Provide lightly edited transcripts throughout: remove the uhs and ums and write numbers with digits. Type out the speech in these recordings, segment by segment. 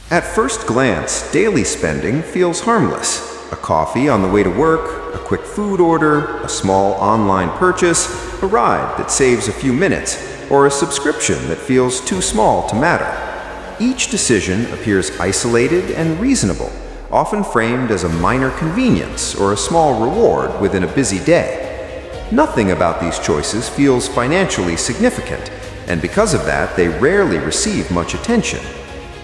At first glance, daily spending feels harmless. A coffee on the way to work, a quick food order, a small online purchase, a ride that saves a few minutes, or a subscription that feels too small to matter. Each decision appears isolated and reasonable, often framed as a minor convenience or a small reward within a busy day. Nothing about these choices feels financially significant, and because of that, they rarely receive much attention.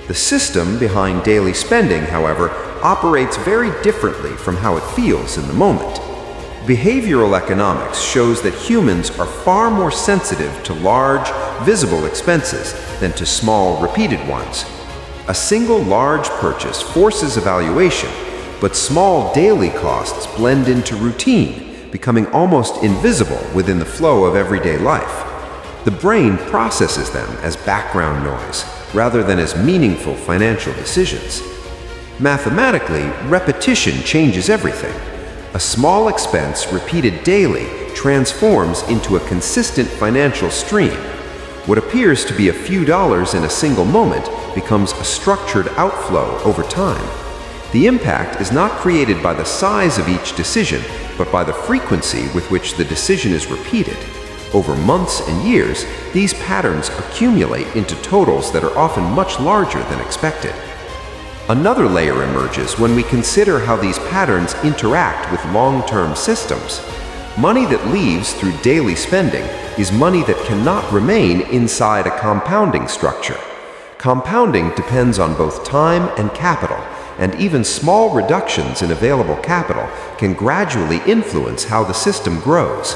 The system behind daily spending, however, operates very differently from how it feels in the moment. Behavioral economics shows that humans are far more sensitive to large, visible expenses than to small, repeated ones. A single large purchase forces evaluation, but small daily costs blend into routine, becoming almost invisible within the flow of everyday life. The brain processes them as background noise, rather than as meaningful financial decisions. Mathematically, repetition changes everything. A small expense repeated daily transforms into a consistent financial stream. What appears to be a few dollars in a single moment becomes a structured outflow over time. The impact is not created by the size of each decision, but by the frequency with which the decision is repeated. Over months and years, these patterns accumulate into totals that are often much larger than expected. Another layer emerges when we consider how these patterns interact with long-term systems. Money that leaves through daily spending is money that cannot remain inside a compounding structure. Compounding depends on both time and capital, and even small reductions in available capital can gradually influence how the system grows.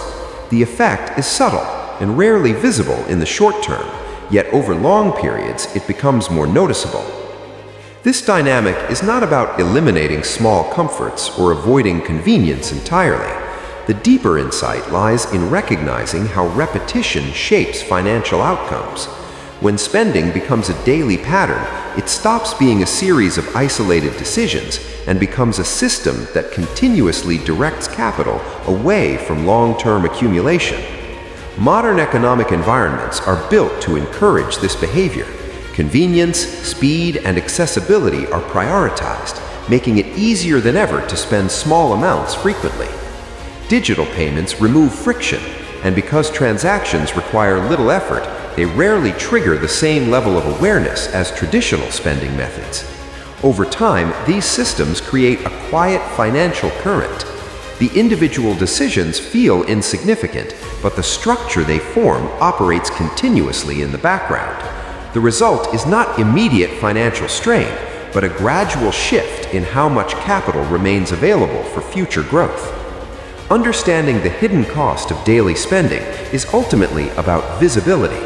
The effect is subtle and rarely visible in the short term, yet over long periods it becomes more noticeable. This dynamic is not about eliminating small comforts or avoiding convenience entirely. The deeper insight lies in recognizing how repetition shapes financial outcomes. When spending becomes a daily pattern, it stops being a series of isolated decisions and becomes a system that continuously directs capital away from long-term accumulation. Modern economic environments are built to encourage this behavior. Convenience, speed, and accessibility are prioritized, making it easier than ever to spend small amounts frequently. Digital payments remove friction, and because transactions require little effort, they rarely trigger the same level of awareness as traditional spending methods. Over time, these systems create a quiet financial current. The individual decisions feel insignificant, but the structure they form operates continuously in the background. The result is not immediate financial strain, but a gradual shift in how much capital remains available for future growth. Understanding the hidden cost of daily spending is ultimately about visibility.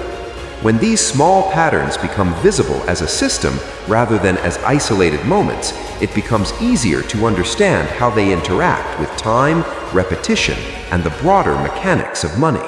When these small patterns become visible as a system rather than as isolated moments, it becomes easier to understand how they interact with time, repetition, and the broader mechanics of money.